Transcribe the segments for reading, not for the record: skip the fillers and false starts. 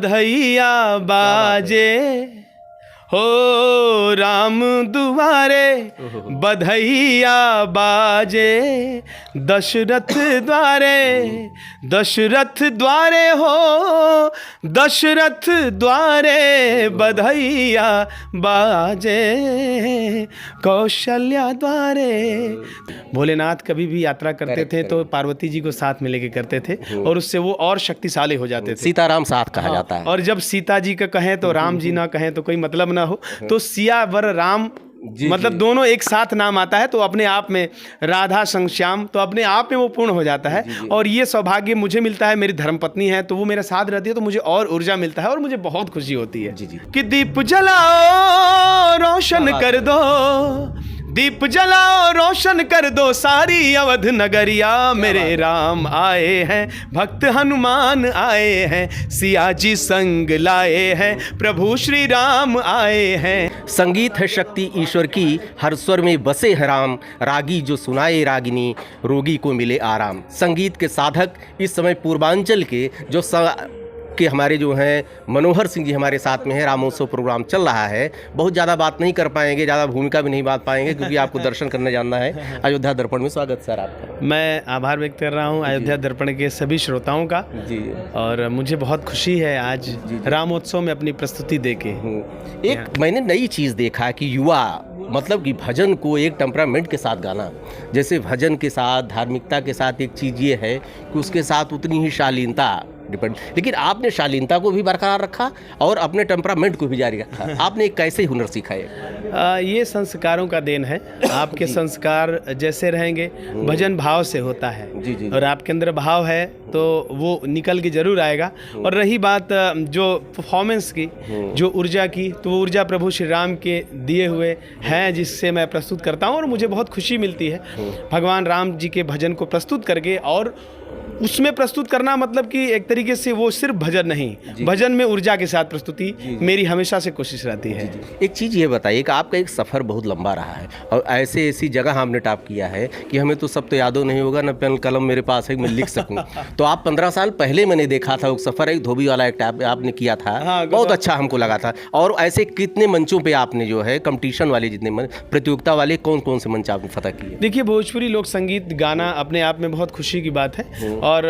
बधैया बाजे हो राम दुआरे, बधैया बाजे दशरथ द्वारे, दशरथ द्वारे हो दशरथ द्वारे, बधैया बाजे कौशल्या द्वारे। भोलेनाथ कभी भी यात्रा करते थे तो पार्वती जी को साथ में लेके करते थे और उससे वो और शक्तिशाली हो जाते थे। सीताराम साथ कहा जाता है। और जब सीता जी का कहें तो राम जी ना कहें तो कोई मतलब ना हो, तो सिया वर राम मतलब दोनों एक साथ नाम आता है तो अपने आप में राधा संग श्याम, तो अपने आप में वो पूर्ण हो जाता है। और ये सौभाग्य मुझे मिलता है, मेरी धर्मपत्नी है तो वो मेरे साथ रहती है तो मुझे और ऊर्जा मिलता है और मुझे बहुत खुशी होती है कि दीप जलाओ रोशन कर दो, दीप जलाओ रोशन कर दो सारी अवध नगरिया, मेरे राम आए हैं भक्त हनुमान आए हैं, सिया जी संग लाए हैं प्रभु श्री राम आए हैं। संगीत है शक्ति ईश्वर की, हर स्वर में बसे है राम, रागी जो सुनाए रागिनी, रोगी को मिले आराम। संगीत के साधक इस समय पूर्वांचल के कि हमारे जो हैं मनोहर सिंह जी हमारे साथ में है। रामोत्सव प्रोग्राम चल रहा है, बहुत ज़्यादा बात नहीं कर पाएंगे, ज़्यादा भूमिका भी नहीं बात पाएंगे क्योंकि आपको दर्शन करने जाना है। अयोध्या दर्पण में स्वागत सर आपका। मैं आभार व्यक्त कर रहा हूँ अयोध्या दर्पण के सभी श्रोताओं का जी, और मुझे बहुत खुशी है आज रामोत्सव में अपनी प्रस्तुति दे के। एक मैंने नई चीज़ देखा कि युवा मतलब कि भजन को एक टेम्परामेंट के साथ गाना, जैसे भजन के साथ धार्मिकता के साथ एक चीज़ ये है कि उसके साथ उतनी ही शालीनता डिपेंड, लेकिन आपने शालीनता को भी बरकरार रखा और अपने टेम्परामेंट को भी जारी रखा। आपने कैसे हुनर सीखा है? ये संस्कारों का देन है। आपके संस्कार जैसे रहेंगे, भजन भाव से होता है और आपके अंदर भाव है तो वो निकल के जरूर आएगा। और रही बात जो परफॉर्मेंस की, जो ऊर्जा की, तो वो ऊर्जा प्रभु श्री राम के दिए हुए हैं जिससे मैं प्रस्तुत करता हूँ और मुझे बहुत खुशी मिलती है भगवान राम जी के भजन को प्रस्तुत करके। और उसमें प्रस्तुत करना मतलब कि एक तरीके से वो सिर्फ भजन नहीं, भजन में ऊर्जा के साथ प्रस्तुति मेरी हमेशा से कोशिश रहती है। एक चीज़ ये बताइए कि आपका एक सफ़र बहुत लंबा रहा है और ऐसी जगह हमने टॉप किया है कि हमें तो सब तो यादों नहीं होगा, न पेन कलम मेरे पास है मैं लिख सकूं। तो आप 15 साल पहले मैंने देखा था वो सफ़र, एक धोबी वाला एक टैप आपने किया था, बहुत अच्छा हमको लगा था। और ऐसे कितने मंचों पर आपने जो है कंपटीशन वाले जितने प्रतियोगिता वाले कौन कौन से मंच आपने फतह किए? देखिए, भोजपुरी लोक संगीत गाना अपने आप में बहुत खुशी की बात है और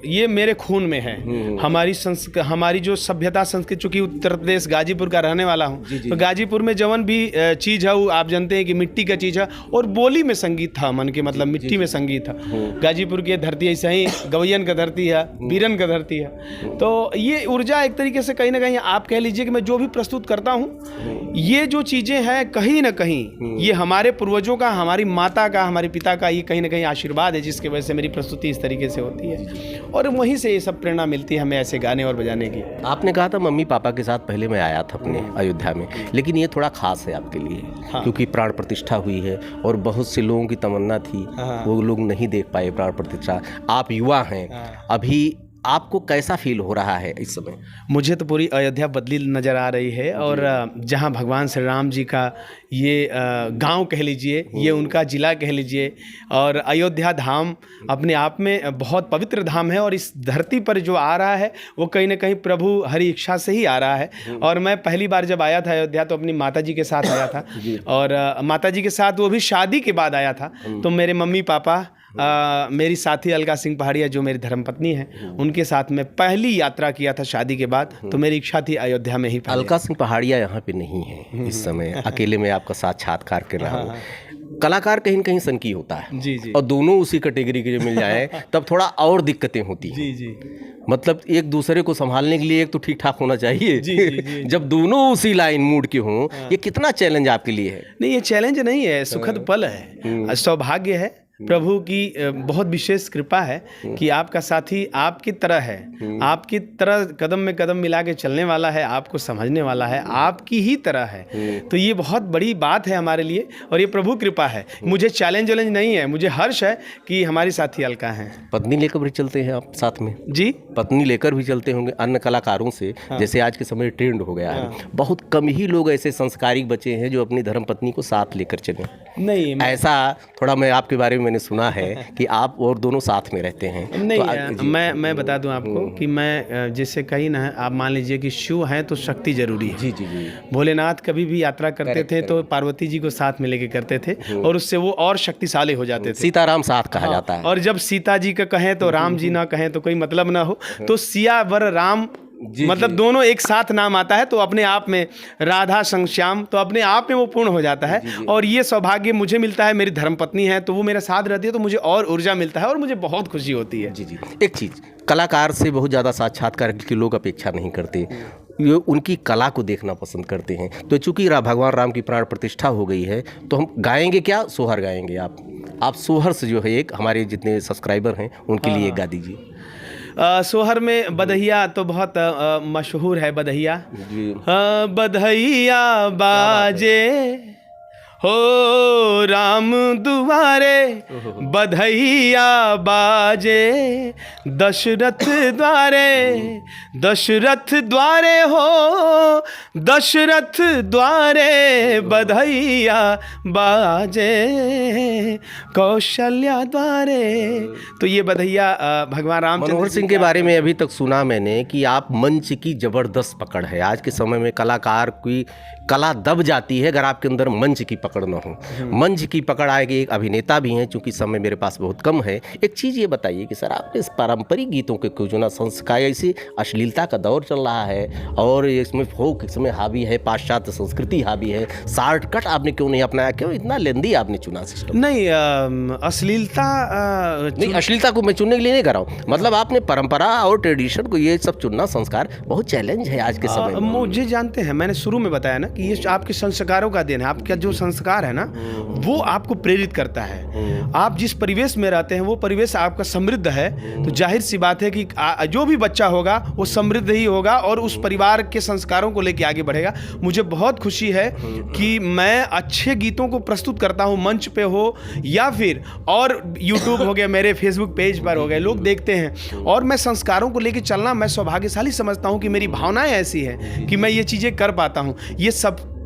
ये मेरे खून में है। हमारी जो सभ्यता संस्कृति, चूंकि उत्तर प्रदेश गाजीपुर का रहने वाला हूँ, तो गाजीपुर में जवन भी चीज़ है वो आप जानते हैं कि मिट्टी का चीज़ है और बोली में संगीत था, मन के मतलब मिट्टी में संगीत था। गाजीपुर की धरती ऐसा ही गवैयन का धरती है, बीरन का धरती है। तो ये ऊर्जा एक तरीके से कहीं ना कहीं आप कह लीजिए कि मैं जो भी प्रस्तुत करता हूँ, ये जो चीज़ें हैं कहीं ना कहीं ये हमारे पूर्वजों का, हमारी माता का, हमारे पिता का ये कहीं ना कहीं आशीर्वाद है जिसकी वजह से मेरी प्रस्तुति इस तरीके से होती है और वहीं से ये सब प्रेरणा मिलती है हमें ऐसे गाने और बजाने की। आपने कहा था मम्मी पापा के साथ पहले मैं आया था अपने अयोध्या में, लेकिन ये थोड़ा खास है आपके लिए क्योंकि प्राण प्रतिष्ठा हुई है और बहुत से लोगों की तमन्ना थी, वो लोग नहीं देख पाए प्राण प्रतिष्ठा। आप युवा हैं अभी, आपको कैसा फील हो रहा है इस समय? मुझे तो पूरी अयोध्या बदली नज़र आ रही है और जहां भगवान श्री राम जी का ये गांव कह लीजिए, ये उनका ज़िला कह लीजिए, और अयोध्या धाम अपने आप में बहुत पवित्र धाम है और इस धरती पर जो आ रहा है वो कहीं ना कहीं प्रभु हरि इच्छा से ही आ रहा है। और मैं पहली बार जब आया था अयोध्या तो अपनी माता जी के साथ आया था और माता जी के साथ वो भी शादी के बाद आया था। तो मेरे मम्मी पापा, मेरी साथी अलका सिंह पहाड़िया जो मेरी धर्मपत्नी है, उनके साथ में पहली यात्रा किया था शादी के बाद, तो मेरी इच्छा थी अयोध्या में ही। अलका सिंह पहाड़िया यहाँ पे नहीं है इस समय, अकेले में आपका साक्षात्कार कर रहा हूँ। कलाकार कहीं न कहीं सनकी होता है जी। और दोनों उसी कैटेगरी के जो मिल जाए तब थोड़ा और दिक्कतें होती हैं जी। मतलब एक दूसरे को संभालने के लिए एक तो ठीक ठाक होना चाहिए जी। जब दोनों उसी लाइन मूड के हों, ये कितना चैलेंज आपके लिए है? नहीं, ये चैलेंज नहीं है, सुखद पल है, सौभाग्य है, प्रभु की बहुत विशेष कृपा है कि आपका साथी आपकी तरह है, आपकी तरह कदम में कदम मिला के चलने वाला है, आपको समझने वाला है, आपकी ही तरह है। तो ये बहुत बड़ी बात है हमारे लिए और ये प्रभु कृपा है। मुझे चैलेंज नहीं है, मुझे हर्ष है कि हमारी साथी अलका हैं। पत्नी लेकर भी चलते हैं आप साथ में? जी, पत्नी लेकर भी चलते होंगे अन्य कलाकारों से। जैसे आज के समय ट्रेंड हो गया है, बहुत कम ही लोग ऐसे संस्कारिक बचे हैं जो अपनी धर्मपत्नी को साथ लेकर चलें। नहीं ऐसा थोड़ा मैं आपके बारे में मैंने सुना है कि आप और दोनों साथ में रहते हैं। नहीं, मैं बता दूं आपको कि मैं जैसे कहीं ना, आप मान लीजिए कि शिव हैं तो शक्ति जरूरी है। जी जी जी। भोलेनाथ कभी भी यात्रा करते थे तो पार्वती जी को साथ में लेके करते थे और उससे वो और शक्तिशाली हो जाते थे। सीताराम साथ कहा जाता है। और जब सीता जी का कहें तो राम जी ना कहें तो कोई मतलब ना हो, तो सिया वर राम मतलब दोनों एक साथ नाम आता है, तो अपने आप में राधा संग श्याम, तो अपने आप में वो पूर्ण हो जाता है। और ये सौभाग्य मुझे मिलता है, मेरी धर्मपत्नी है तो वो मेरे साथ रहती है, तो मुझे और ऊर्जा मिलता है और मुझे बहुत खुशी होती है। जी जी। एक चीज़, कलाकार से बहुत ज़्यादा साक्षात्कार की लोग अपेक्षा नहीं करते, ये उनकी कला को देखना पसंद करते हैं। तो चूंकि भगवान राम की प्राण प्रतिष्ठा हो गई है तो हम गाएंगे क्या, सोहर गाएंगे। आप सोहर से जो है एक हमारे जितने सब्सक्राइबर हैं उनके लिए गा दीजिए। सोहर में बधैया तो बहुत मशहूर है। बधैया बधैया बाजे हो राम दुआरे, बधैया बाजे दशरथ द्वारे, दशरथ द्वारे हो दशरथ द्वारे, बधैया बाजे कौशल्या द्वारे। तो ये बधैया भगवान राम। मनोहर सिंह के बारे में अभी तक सुना मैंने कि आप मंच की जबरदस्त पकड़ है। आज के समय में कलाकार की कला दब जाती है अगर आपके अंदर मंच की पकड़ न हो। मंच की पकड़ आएगी। एक अभिनेता भी हैं, चूंकि समय मेरे पास बहुत कम है। एक चीज़ ये बताइए कि सर आपने इस पारंपरिक गीतों के क्यों चुना? संस्कार ऐसी अश्लीलता का दौर चल रहा है और इसमें फोक इसमें हावी है, पाश्चात्य संस्कृति हावी है, शॉर्टकट आपने क्यों नहीं अपनाया? क्यों इतना लेंदी आपने चुना सिस्टम? नहीं, अश्लीलता नहीं, अश्लीलता को मैं चुनने के लिए नहीं कर रहा हूँ, मतलब आपने परंपरा और ट्रेडिशन को ये सब चुनना संस्कार बहुत चैलेंज है आज के समय में। मुझे जानते हैं, मैंने शुरू में बताया ना कि ये आपके संस्कारों का देन है। आपका जो संस्कार है ना वो आपको प्रेरित करता है। आप जिस परिवेश में रहते हैं वो परिवेश आपका समृद्ध है, तो जाहिर सी बात है कि जो भी बच्चा होगा वो समृद्ध ही होगा और उस परिवार के संस्कारों को लेकर आगे बढ़ेगा। मुझे बहुत खुशी है कि मैं अच्छे गीतों को प्रस्तुत करता हूँ, मंच पे हो या फिर और यूट्यूब हो गया, मेरे फेसबुक पेज पर हो गए, लोग देखते हैं और मैं संस्कारों को लेकर चलना मैं सौभाग्यशाली समझता हूँ कि मेरी भावनाएं ऐसी है कि मैं ये चीज़ें कर पाता हूँ।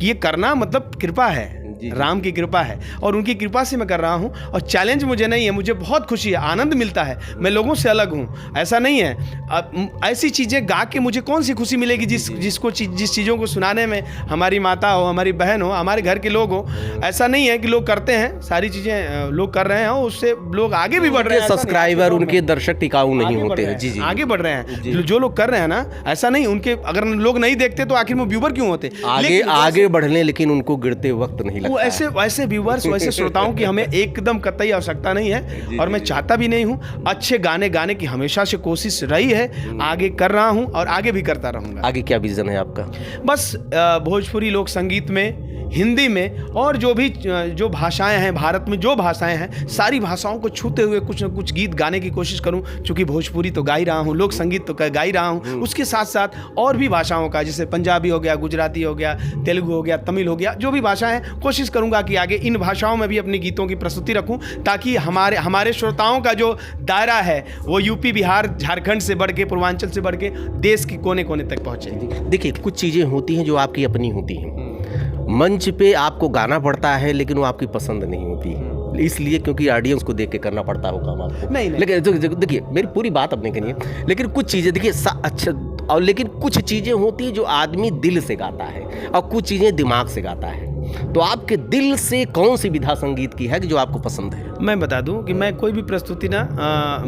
ये करना मतलब कृपा है, राम की कृपा है और उनकी कृपा से मैं कर रहा हूं और चैलेंज मुझे नहीं है। मुझे बहुत खुशी है, आनंद मिलता है। मैं लोगों से अलग हूं, ऐसा नहीं है। ऐसी चीज़ें गा के मुझे कौन सी खुशी मिलेगी जिस चीज़ों को सुनाने में हमारी माता हो, हमारी बहन हो, हमारे घर के लोग हो। ऐसा नहीं है कि लोग करते हैं, सारी चीज़ें लोग कर रहे हैं और उससे लोग आगे भी बढ़ रहे हैं। सब्सक्राइबर उनके दर्शक टिकाऊ नहीं होते हैं। जी जी, आगे बढ़ रहे हैं जो लोग कर रहे हैं ना। ऐसा नहीं, उनके अगर लोग नहीं देखते तो आखिर में व्यूवर क्यों होते? आगे बढ़ने, लेकिन उनको गिरते वक्त नहीं लगता। ऐसे व्यूवर्स, वैसे श्रोताओं की हमें एकदम कतई आवश्यकता नहीं है और मैं चाहता भी नहीं हूं। अच्छे गाने की हमेशा से कोशिश रही है, आगे कर रहा हूं और आगे भी करता रहूंगा। आगे क्या विजन है आपका? बस भोजपुरी लोक संगीत में, हिंदी में और जो भाषाएं हैं, भारत में जो भाषाएं हैं, सारी भाषाओं को छूते हुए कुछ न कुछ गीत गाने की कोशिश करूं। चूंकि भोजपुरी तो गा ही रहा हूं, लोक संगीत तो गा ही रहा हूं, उसके साथ साथ और भी भाषाओं का, जैसे पंजाबी हो गया, गुजराती हो गया, तेलुगु हो गया, तमिल हो गया, जो भी भाषाएं हैं, कोशिश करूंगा कि आगे इन भाषाओं में भी अपनी गीतों की प्रस्तुति रखूं ताकि हमारे श्रोताओं का जो दायरा है वो यूपी, बिहार, झारखंड से बढ़ के, पूर्वांचल से बढ़ के देश की कोने कोने तक पहुंचे। देखिए, कुछ चीज़ें होती हैं जो आपकी अपनी होती हैं। मंच पे आपको गाना पड़ता है लेकिन वो आपकी पसंद नहीं होती, इसलिए क्योंकि ऑडियंस को देख के करना पड़ता है वो काम आपको। नहीं। लेकिन देखिए, मेरी पूरी बात अपने करिए, लेकिन कुछ चीज़ें देखिए अच्छा, और लेकिन कुछ चीज़ें होती हैं जो आदमी दिल से गाता है और कुछ चीज़ें दिमाग से गाता है। तो आपके दिल से कौन सी विधा संगीत की है कि जो आपको पसंद है? मैं बता दूं कि मैं कोई भी प्रस्तुति ना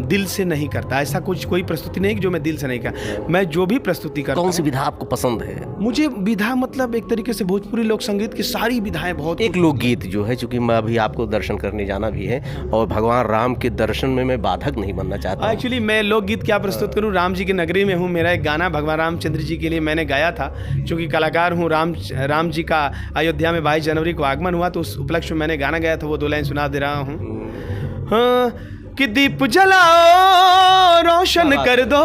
दिल से नहीं करता। ऐसा कोई प्रस्तुति नहीं कि जो मैं दिल से नहीं करता। मैं जो भी प्रस्तुति करता हूं, कौन सी विधा आपको पसंद है? मुझे विधा मतलब एक तरीके से भोजपुरी लोक संगीत की सारी विधाएं बहुत। एक लोकगीत जो है, चूंकि मैं अभी आपको दर्शन करने जाना भी है और भगवान राम के दर्शन में मैं बाधक नहीं बनना चाहता। एक्चुअली मैं लोकगीत क्या प्रस्तुत करूँ, राम जी की नगरी में हूँ। मेरा एक गाना भगवान रामचंद्र जी के लिए मैंने गाया था। चूँकि कलाकार हूँ, राम जी का अयोध्या में 22 जनवरी को आगमन हुआ, तो उस उपलक्ष्य में मैंने गाना गाया था। वो 2 लाइन सुना दे रहा हूँ। हाँ, कि दीप जलाओ, रोशन कर दो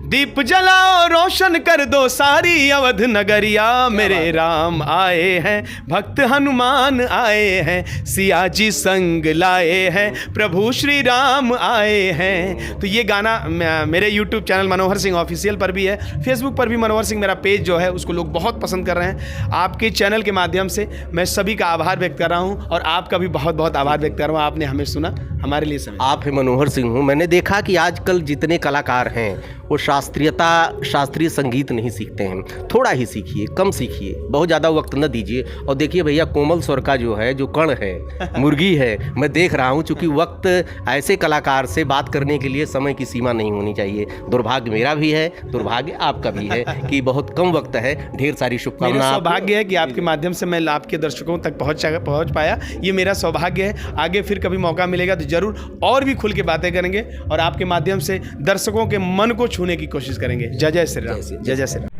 दीप जलाओ रोशन कर दो सारी अवध नगरिया, मेरे राम आए हैं, भक्त हनुमान आए हैं, सिया जी संग लाए हैं, प्रभु श्री राम आए हैं। तो ये गाना मेरे YouTube channel Manohar Singh official पर भी है, फेसबुक पर भी मनोहर सिंह मेरा पेज जो है उसको लोग बहुत पसंद कर रहे हैं। आपके चैनल के माध्यम से मैं सभी का आभार व्यक्त कर रहा हूँ और आपका भी बहुत बहुत आभार व्यक्त कर रहा हूँ। आपने हमें सुना, हमारे लिए समय। आप है मनोहर सिंह हूँ। मैंने देखा कि आजकल जितने कलाकार हैं वो शास्त्रीय संगीत नहीं सीखते हैं। थोड़ा ही सीखिए, कम सीखिए, बहुत ज़्यादा वक्त न दीजिए। और देखिए भैया, कोमल स्वर का जो है, जो कण है, मुर्गी है, मैं देख रहा हूँ। चूँकि वक्त ऐसे कलाकार से बात करने के लिए समय की सीमा नहीं होनी चाहिए। दुर्भाग्य मेरा भी है, दुर्भाग्य आपका भी है कि बहुत कम वक्त है। ढेर सारी शुभकामनाएं। सौभाग्य है कि आपके माध्यम से मैं आपके दर्शकों तक पहुँच पाया, ये मेरा सौभाग्य है। आगे फिर कभी मौका मिलेगा तो जरूर और भी खुल के बातें करेंगे और आपके माध्यम से दर्शकों के मन को छूने की कोशिश करेंगे। जय जय श्री राम। जय जय श्री राम।